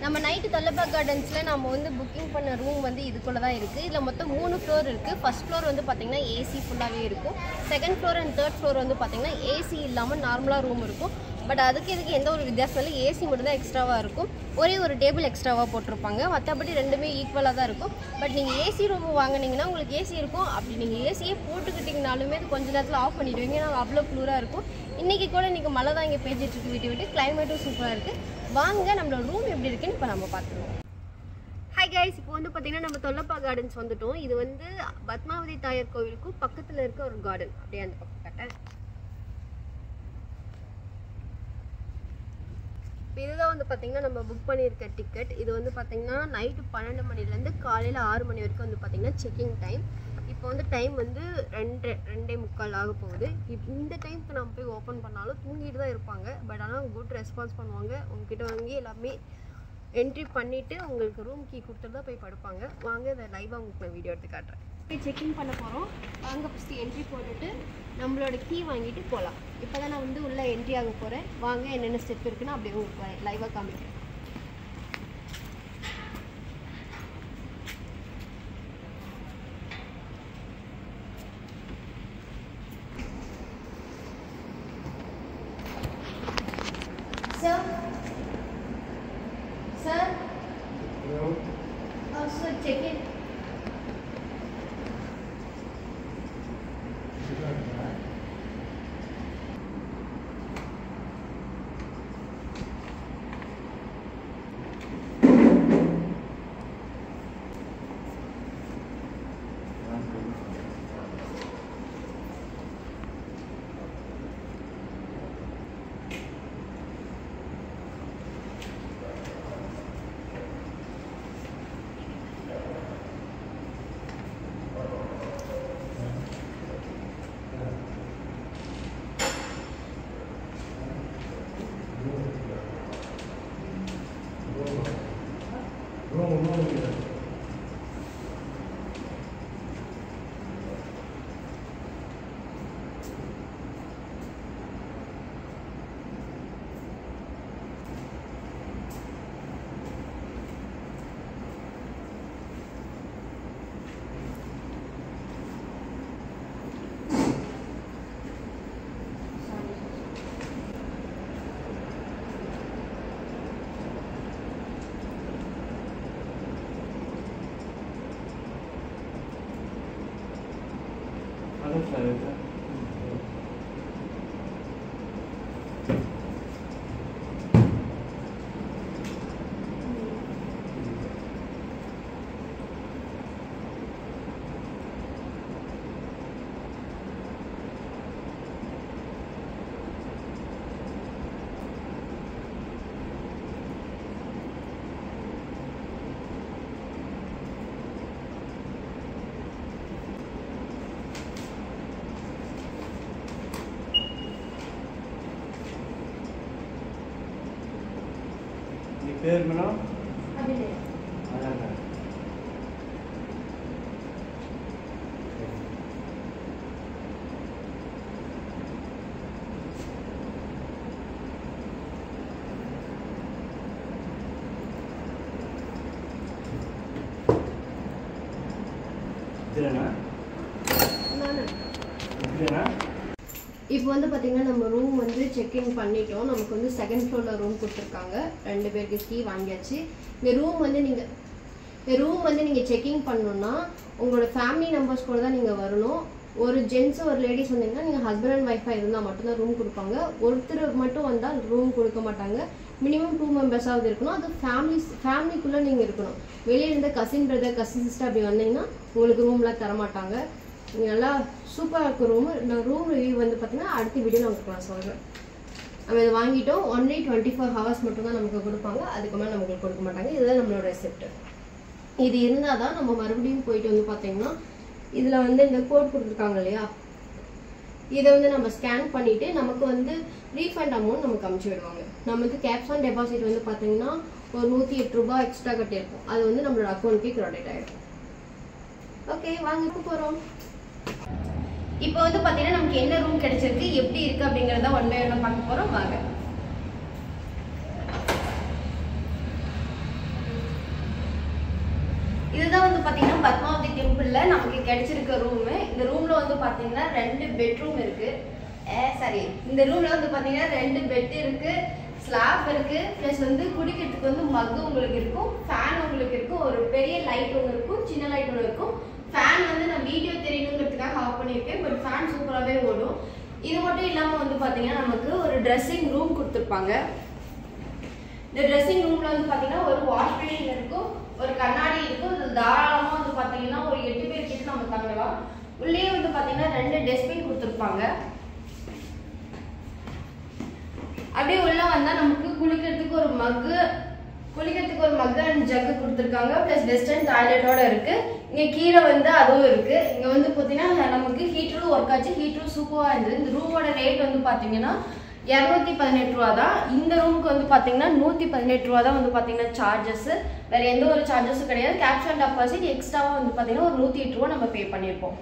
நம்ம நைட்டு தல்லபாக் கார்டன்ஸில் நம்ம வந்து புக்கிங் பண்ண ரூம் வந்து இதுக்குள்ளே தான் இருக்குது. இதில் மொத்தம் 3 ஃப்ளோர் இருக்குது. ஃபர்ஸ்ட் ஃப்ளோர் வந்து பார்த்திங்கன்னா ஏசி ஃபுல்லாகவே இருக்கும். Second floor and third floor வந்து பார்த்திங்கன்னா ஏசி இல்லாமல் நார்மலாக ரூம் இருக்கும். பட் அதுக்கு இதுக்கு எந்த ஒரு வித்தியாசம் இல்லை. ஏசி மட்டும் தான் எக்ஸ்ட்ராவாக இருக்கும். ஒரே ஒரு டேபிள் எக்ஸ்ட்ராவாக போட்டிருப்பாங்க. மற்றபடி ரெண்டுமே ஈக்குவலாக தான் இருக்கும். பட் நீங்கள் ஏசி ரூம் வாங்கினீங்கன்னா உங்களுக்கு ஏசி இருக்கும். அப்படி நீங்கள் ஏசியே போட்டுக்கிட்டிங்கனாலுமே அது கொஞ்சம் நேரத்தில் ஆஃப் பண்ணிவிடுவீங்க. நாங்கள் அவ்வளோ க்ளூராக இருக்கும். இன்றைக்கி கூட இன்றைக்கி மழை தான் இங்கே பேஞ்சிட்ருக்கு விட்டு கிளைமேட்டும் சூப்பராக இருக்குது. வாங்க நம்மளோட ரூம் எப்படி இருக்குன்னு இப்போ நம்ம பார்த்துருவோம். ஹாய் கைஸ், இப்போ வந்து பார்த்திங்கன்னா நம்ம தல்லபாக் கார்டன்ஸ் வந்துட்டோம். இது வந்து பத்மாவதி தாயார் கோவிலுக்கும் பக்கத்தில் இருக்க ஒரு கார்டன். அப்படியே அந்த பக்கம் கட்டேன். இதுதான் வந்து பார்த்திங்கன்னா நம்ம புக் பண்ணியிருக்க டிக்கெட். இது வந்து பார்த்திங்கன்னா நைட்டு 12 மணிலேருந்து காலையில் 6 மணி வரைக்கும் வந்து பார்த்திங்கன்னா செக்கிங் டைம். இப்போ வந்து டைம் வந்து 2:45 ஆக போகுது. இந்த டைமுக்கு நம்ம போய் ஓப்பன் பண்ணாலும் தூங்கிட்டு தான் இருப்பாங்க. பட் ஆனால் குட் ரெஸ்பான்ஸ் பண்ணுவாங்க. உங்ககிட்ட வாங்கி எல்லாமே என்ட்ரி பண்ணிவிட்டு உங்களுக்கு ரூம் கீ கொடுத்துட்டு தான் போய் படுப்பாங்க. வாங்க இதை லைவாக உங்களுக்கு நான் வீடியோ எடுத்து காட்டுறேன். போய் செக்இன் பண்ண போகிறோம். வாங்க ஃபஸ்ட்டு என்ட்ரி போட்டுட்டு நம்மளோட கீ வாங்கிட்டு போகலாம். இப்போ தான் நான் வந்து உள்ளே என்ட்ரி ஆக போகிறேன். வாங்க என்னென்ன ஸ்டெப் இருக்குன்னு அப்படியே உங்களுக்கு லைவாக காமிக்கிறேன். Sir? Hello? Oh, sir, check in. பேர் மேனா அப்படியே அதாங்க இதுனா இதுனா இப்போ வந்து பார்த்திங்கன்னா நம்ம ரூம் வந்து செக்இன் பண்ணிட்டோம். நமக்கு வந்து செகண்ட் ஃப்ளோரில் ரூம் கொடுத்துருக்காங்க. 2 பேருக்கு கீ வாங்கியாச்சு. இந்த ரூம் வந்து நீங்கள் செக்இன் பண்ணணுன்னா உங்களோட ஃபேமிலி மெம்பர்ஸ் கூட தான் நீங்கள் வரணும். ஒரு ஜென்ஸு ஒரு லேடிஸ் வந்தீங்கன்னா நீங்கள் ஹஸ்பண்ட் அண்ட் ஒய்ஃபாக இருந்தால் மட்டும்தான் ரூம் கொடுப்பாங்க. ஒருத்தர் மட்டும் வந்தால் ரூம் கொடுக்க மாட்டாங்க. மினிமம் 2 மெம்பர்ஸாவது இருக்கணும். அது ஃபேமிலிக்குள்ளே நீங்கள் இருக்கணும். வெளியே இருந்த கசின் பிரதர் கசின் சிஸ்டர் அப்படி வந்தீங்கன்னா உங்களுக்கு ரூம்லாம் தரமாட்டாங்க. நல்லா சூப்பராக இருக்கும் ரூமு. நான் ரூம் ரிவ்யூ வந்து பார்த்தீங்கன்னா அடுத்த வீடியோ நமக்கு நான் சொல்கிறேன். நம்ம இதை வாங்கிட்டோம். ஒன்லி 24 ஹவர்ஸ் மட்டும்தான் நமக்கு கொடுப்பாங்க. அதுக்கு மேலே நமக்கு கொடுக்க மாட்டாங்க. இதுதான் நம்மளோட ரெசிப்ட். இது இருந்தால் தான் நம்ம மறுபடியும் போயிட்டு வந்து பார்த்தீங்கன்னா இதில் வந்து இந்த கோட் கொடுத்துருக்காங்க இல்லையா, இதை வந்து நம்ம ஸ்கேன் பண்ணிவிட்டு நமக்கு வந்து ரீஃபண்ட் அமௌண்ட் நமக்கு அமுச்சு விடுவாங்க. நம்ம வந்து கேப்ஸ் ஆன் டெபாசிட் வந்து பார்த்தீங்கன்னா ஒரு 108 ரூபாய் எக்ஸ்ட்ரா கட்டியிருப்போம். அது வந்து நம்மளோட அக்கௌண்ட்டுக்கே கிரெடிட் ஆகிடும். ஓகே, வாங்க இப்போ போகிறோம். இப்போ வந்து பார்த்தீங்கன்னா நமக்கு என்ன ரூம் கிடைச்சிருக்கு, எப்படி இருக்குது அப்படிங்கிறத ஒன் பை ஒன் பார்க்க போகிறோம். வாங்க. வந்து பாத்தீங்கன்னா பத்மாவதி டெம்பிள்ல நமக்கு கிடைச்சிருக்க ரூம். இந்த ரூம்ல வந்து பாத்தீங்கன்னா 2 பெட்ரூம் இருக்கு. சாரி, இந்த ரூம்ல வந்து பாத்தீங்கன்னா 2 பெட் இருக்கு, ஸ்லாப் இருக்கு, பிளஸ் வந்து குடிக்கிறதுக்கு வந்து மக் உங்களுக்கு இருக்கும், ஃபேன் உங்களுக்கு இருக்கும், ஒரு பெரிய லைட் ஒன்று இருக்கும், சின்ன லைட் ஒன்று இருக்கும். ஃபேன் வந்து நான் வீடியோ தெரியணுங்கிறதுக்காக ஆஃப் பண்ணியிருக்கேன், பட் ஃபேன் சூப்பராகவே ஓடும். இது மட்டும் இல்லாமல் வந்து பார்த்தீங்கன்னா நமக்கு ஒரு ட்ரெஸ்ஸிங் ரூம் கொடுத்துருப்பாங்க. இந்த ட்ரெஸ்ஸிங் ரூம்ல வந்து பார்த்தீங்கன்னா ஒரு வாஷ் பேஷன் இருக்கும், ஒரு கண்ணாடி இருக்கும். இது தாராளமாக வந்து பார்த்தீங்கன்னா ஒரு 8 பேர் கிட்ட நம்ம தங்கலாம். உள்ளே வந்து பார்த்தீங்கன்னா 2 டஸ்ட்பின் கொடுத்துருப்பாங்க. அப்படியே உள்ள வந்தா நமக்கு குளிக்கிறதுக்கு ஒரு மக்கு அண்ட் ஜக்கு கொடுத்துருக்காங்க. பிளஸ் வெஸ்டர்ன் டாய்லெட்டோட இருக்கு. இங்க கீழே வந்து அதுவும் இருக்கு. இங்க வந்து பாத்தீங்கன்னா நமக்கு ஹீட்டரும் ஒர்க் ஆச்சு. ஹீட்டரும் சூப்பரா இருந்தது. இந்த ரூமோட ரேட் வந்து பாத்தீங்கன்னா 218 ரூபா தான். இந்த ரூமுக்கு வந்து பாத்தீங்கன்னா 118 ரூபா தான் வந்து பாத்தீங்கன்னா சார்ஜஸ். வேற எந்த ஒரு சார்ஜஸும் கிடையாது. கேப்ஷன் டெபாசிட் எக்ஸ்ட்ராவா வந்து பாத்தீங்கன்னா ஒரு 108 ரூபா நம்ம பே பண்ணிருப்போம்.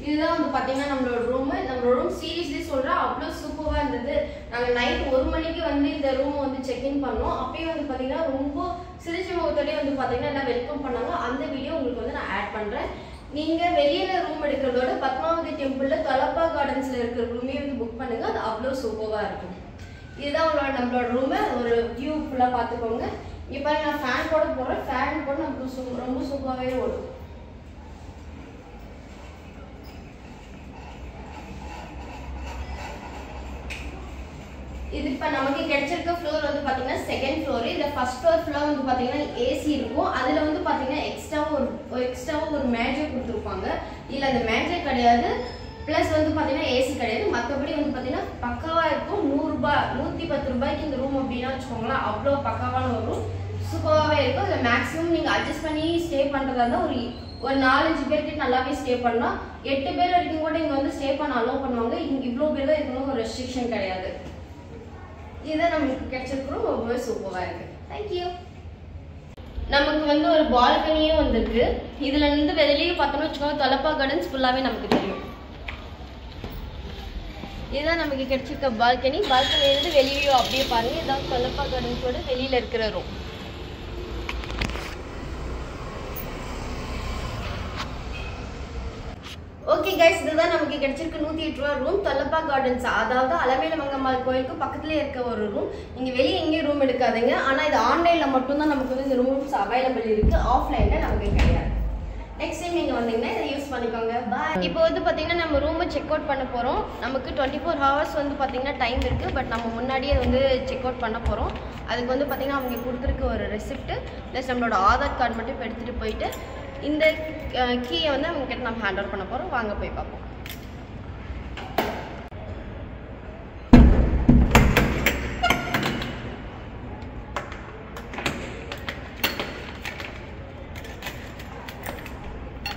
இதுதான் வந்து பாத்தீங்கன்னா நம்மளோட ரூம் சீரியஸ்லி சொல்றேன், அவ்வளவு சூப்பரா இருந்தது. நாங்க நைட் 1 மணிக்கு வந்து இந்த ரூம் வந்து செக் இன் பண்ணோம். அப்பயே வந்து பாத்தீங்கன்னா ரொம்ப சிரிச்ச முகத்தோடய வந்து பாத்தீங்கன்னா எல்லாம் வெல்கம் பண்ணாங்க. அந்த வீடியோ உங்களுக்கு வந்து நான் ஆட் பண்றேன். நீங்க வெளியில ரூம் எடுக்கிறதோட பத்மாவதி டெம்பிள்ல தொலப்பா கார்டன்ஸ்ல இருக்கிற ரூமே வந்து புக் பண்ணுங்க, அது அவ்வளவு சூப்பரா இருக்கும். இதுதான் நம்மளோட ரூம். ஒரு வியூ ஃபுல்லா பாத்துக்கோங்க. இங்க பாருங்க, நான் ஃபேன் போட போறேன். ஃபேன் போட நமக்கு ரொம்ப சூப்பராகவே ஓடும். இது இப்ப நமக்கு கிடைச்சிருக்க ஃப்ளோர் வந்து பாத்தீங்கன்னா செகண்ட் ஃப்ளோர். இந்த ஃபர்ஸ்ட் ஃப்ளோர் ஃபுல்லா வந்து பாத்தீங்கன்னா ஏசி இருக்கும். அதுல வந்து பாத்தீங்கன்னா எக்ஸ்ட்ராவா ஒரு மேஜர் கொடுத்துருப்பாங்க. இல்ல அந்த மேஜர் கிடையாது, பிளஸ் வந்து பாத்தீங்கன்னா ஏசி கிடையாது. மற்றபடி வந்து பாத்தீங்கன்னா பக்காவா இருக்கும். 100 ரூபாய் 110 ரூபாய்க்கு இந்த ரூம் அப்படின்னா வச்சுக்கோங்களேன், அவ்வளோ பக்காவான ஒரு ரூம், சூப்பராகவே இருக்கும். இதுல மேக்ஸிமம் நீங்க அட்ஜஸ்ட் பண்ணி ஸ்டே பண்றதா இருந்தா ஒரு 4-5 பேருக்கு நல்லாவே ஸ்டே பண்ணலாம். 8 பேர் வரைக்கும் கூட இங்க வந்து ஸ்டே பண்ண அலோவ் பண்ணுவாங்க. இங்க இவ்வளவு பேர் தான் இருக்கணும், ஒரு ரெஸ்ட்ரிக்ஷன் கிடையாது. இதுதான் நமக்கு கிடைச்சிருக்கிறோம், ரொம்பவே சூப்பரா இருக்கு. தேங்க்யூ. நமக்கு வந்து ஒரு பால்கனியும் வந்திருக்கு. இதுல இருந்து வெளியே பார்த்தோம்னு வச்சுக்கோங்க, தொலப்பா கார்டன்ஸ் ஃபுல்லாவே நமக்கு தெரியும். இதுதான் நமக்கு கிடைச்சிருக்க பால்கனி. பால்கனிலிருந்து வெளியே அப்படியே பாருங்க, இதான் தொலப்பா கார்டன்ஸோட வெளியில இருக்கிற ரூம். ஓகே கைஸ், இதுதான் நமக்கு கிடைச்சிருக்கு 108 ரூபா ரூம், தொல்லப்பா கார்டன்ஸ், அதாவது அலமேல மங்கம்மாள் கோயிலுக்கு பக்கத்துலேயே இருக்க ஒரு ரூம். நீங்கள் வெளியே எங்கேயும் ரூம் எடுக்காதீங்க. ஆனால் இது ஆன்லைனில் மட்டும்தான் நமக்கு வந்து இந்த ரூம்ஸ் அவைலபிள் இருக்குது, ஆஃப்லைனில் நமக்கு கிடையாது. நெக்ஸ்ட் டைம் நீங்கள் வந்தீங்கன்னா இதை யூஸ் பண்ணிக்கோங்க. பாய். இப்போ வந்து பார்த்தீங்கன்னா நம்ம ரூமை செக் அவுட் பண்ண போகிறோம். நமக்கு 24 ஹவர்ஸ் வந்து பார்த்தீங்கன்னா டைம் இருக்குது, பட் நம்ம முன்னாடியே வந்து செக் அவுட் பண்ண போகிறோம். அதுக்கு வந்து பார்த்தீங்கன்னா அவங்க கொடுத்துருக்க ஒரு ரெசிப்ட்டு ப்ளஸ் நம்மளோட ஆதார் கார்டு மட்டும் இப்போ எடுத்துகிட்டு போயிட்டு இந்த கீயை வந்து அவங்க கிட்ட நம்ம ஹேண்ட் ஓவர் பண்ண போகிறோம். வாங்க போய் பார்ப்போம்.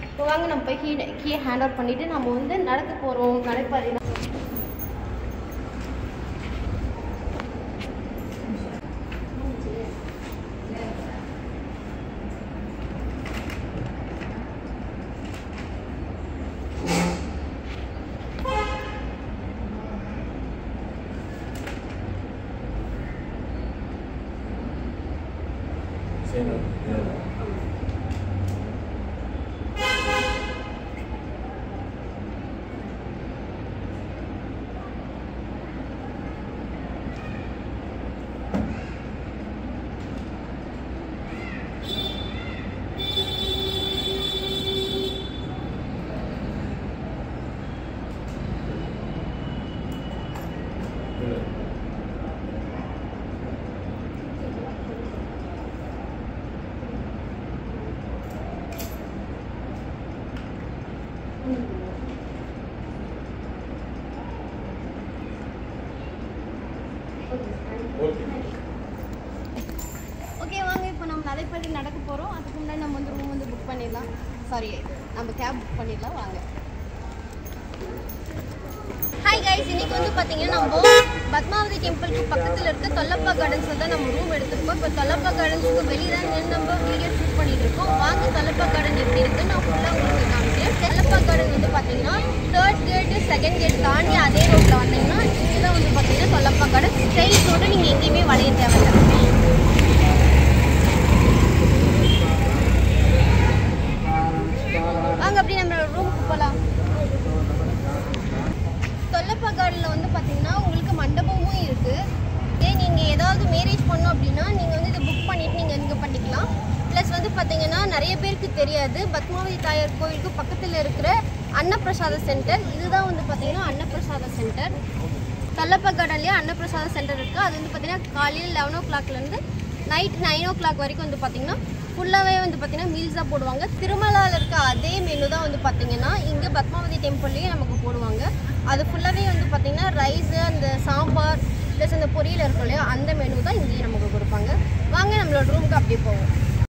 இப்போ வாங்க நம்ம போய் கீயை ஹேண்ட் ஓவர் பண்ணிவிட்டு நம்ம வந்து நடக்க போகிறோம். நடைபாதை ஓகே வாங்க, இப்போ நம்ம நடைப்பள்ளி நடக்க போகிறோம். அதுக்கு முன்னாடி நம்ம வந்து ரூம் வந்து புக் பண்ணிடலாம். சாரி, நம்ம கேப் புக் பண்ணிடலாம். வாங்க. ஹாய் கைஸ், இன்னைக்கு வந்து பார்த்தீங்கன்னா நம்ம பத்மாவதி டெம்பிளுக்கு பக்கத்தில் இருக்க தொல்லப்பா கார்டன்ஸில் தான் நம்ம ரூம் எடுத்துருக்கோம். இப்போ தொல்லப்பா கார்டன்ஸுக்கு வெளியே தான் நின்று நம்ம வீடியோ ஷூட் பண்ணிட்டு இருக்கோம். வாங்க தொல்லப்பா கார்டன் எப்படி இருக்குன்னு நான் ஃபுல்லாக உங்களுக்கு காமிக்கிறேன். தொல்லப்பா கார்டன் வந்து பார்த்தீங்கன்னா 3rd கேட்டு 2nd கேட் தாண்டி அதே ரோட்டில் வந்தீங்கன்னா இதுதான் வந்து பார்த்தீங்கன்னா தொல்லப்பா கார்டன். ஸ்ட்ரெயிட் ரோடு, நீங்கள் எங்கேயுமே வளைய தேவையில்லை. பார்த்தீங்கன்னா நிறைய பேருக்கு தெரியாது, பத்மாவதி தாயார் கோயிலுக்கு பக்கத்தில் இருக்கிற அன்னப்பிரசாத சென்டர். இதுதான் வந்து பார்த்தீங்கன்னா அன்னப்பிரசாத சென்டர். கல்லப்ப கார்டன்லேயே அன்னப்பிரசாத சென்டர் இருக்குது. அது வந்து பார்த்தீங்கன்னா காலையில் 11 o'clockலேருந்து நைட் 9 o'clock வரைக்கும் வந்து பார்த்தீங்கன்னா ஃபுல்லாகவே வந்து பார்த்தீங்கன்னா மீல்ஸாக போடுவாங்க. திருமலாவில் இருக்க அதே மெனு தான் வந்து பார்த்தீங்கன்னா இங்கே பத்மாவதி டெம்பிள்லேயே நமக்கு போடுவாங்க. அது ஃபுல்லாகவே வந்து பார்த்தீங்கன்னா ரைஸு, அந்த சாம்பார் ப்ளஸ் அந்த பொரியல் இருக்கும் இல்லையா, அந்த மெனு தான் இங்கேயே நமக்கு கொடுப்பாங்க. வாங்க நம்மளோட ரூமுக்கு அப்படியே போவோம்.